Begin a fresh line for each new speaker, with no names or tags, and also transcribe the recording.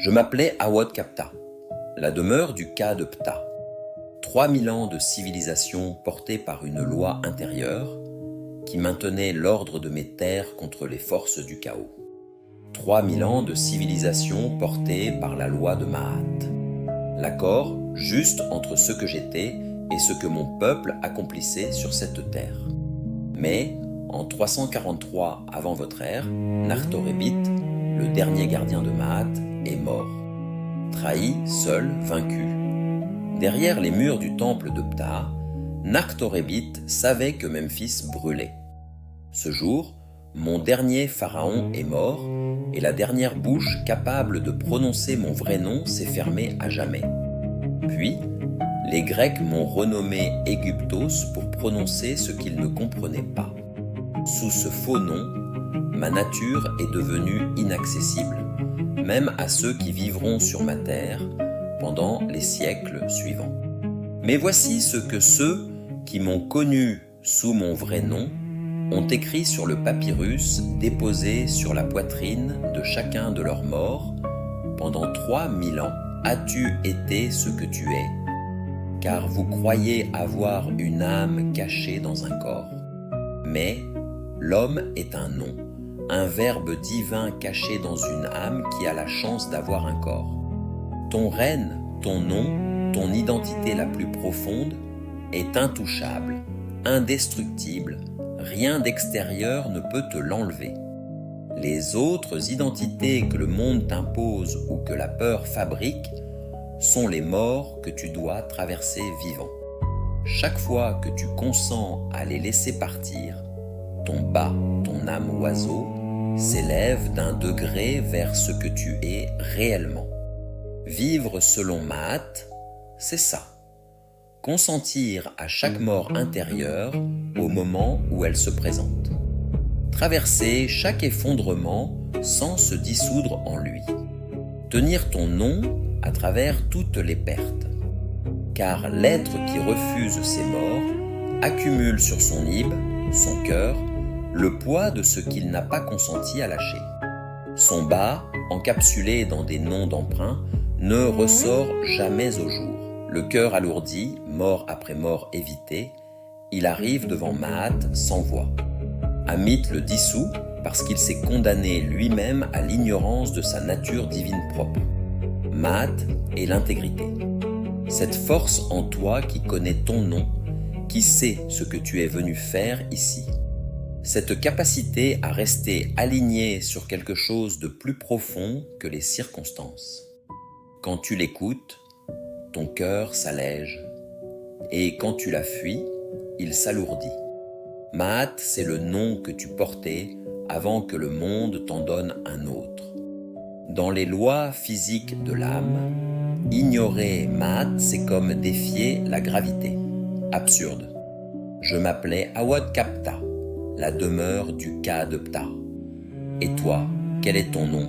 Je m'appelais Awad Kapta, la demeure du Ka de Ptah. 3000 ans de civilisation portée par une loi intérieure qui maintenait l'ordre de mes terres contre les forces du chaos. 3000 ans de civilisation portée par la loi de Ma'at. L'accord juste entre ce que j'étais et ce que mon peuple accomplissait sur cette terre. Mais, en 343 avant votre ère, Nakhtorebit, le dernier gardien de Ma'at, est mort. Trahi, seul, vaincu. Derrière les murs du temple de Ptah, Nakhtorebit savait que Memphis brûlait. Ce jour, mon dernier pharaon est mort, et la dernière bouche capable de prononcer mon vrai nom s'est fermée à jamais. Puis, les Grecs m'ont renommé Aegyptos pour prononcer ce qu'ils ne comprenaient pas. Sous ce faux nom, ma nature est devenue inaccessible, même à ceux qui vivront sur ma terre pendant les siècles suivants. Mais voici ce que ceux qui m'ont connu sous mon vrai nom ont écrit sur le papyrus déposé sur la poitrine de chacun de leurs morts. Pendant 3000 ans, as-tu été ce que tu es, car vous croyez avoir une âme cachée dans un corps. Mais l'homme est un nom, un verbe divin caché dans une âme qui a la chance d'avoir un corps. Ton règne, ton nom, ton identité la plus profonde est intouchable, indestructible, rien d'extérieur ne peut te l'enlever. Les autres identités que le monde t'impose ou que la peur fabrique sont les morts que tu dois traverser vivant. Chaque fois que tu consens à les laisser partir, ton bas, ton âme oiseau, s'élève d'un degré vers ce que tu es réellement. Vivre selon Ma'at, c'est ça. Consentir à chaque mort intérieure au moment où elle se présente. Traverser chaque effondrement sans se dissoudre en lui. Tenir ton nom à travers toutes les pertes. Car l'être qui refuse ses morts accumule sur son ib, son cœur, le poids de ce qu'il n'a pas consenti à lâcher. Son bas, encapsulé dans des noms d'emprunt, ne ressort jamais au jour. Le cœur alourdi, mort après mort évité, il arrive devant Ma'at sans voix. Amit le dissout parce qu'il s'est condamné lui-même à l'ignorance de sa nature divine propre. Ma'at est l'intégrité. Cette force en toi qui connaît ton nom, qui sait ce que tu es venu faire ici. Cette capacité à rester aligné sur quelque chose de plus profond que les circonstances. Quand tu l'écoutes, ton cœur s'allège, et quand tu la fuis, il s'alourdit. Ma'at, c'est le nom que tu portais avant que le monde t'en donne un autre. Dans les lois physiques de l'âme, ignorer Ma'at, c'est comme défier la gravité. Absurde. Je m'appelais Awad Kapta, la demeure du Ka de Ptah. Et toi, quel est ton nom ?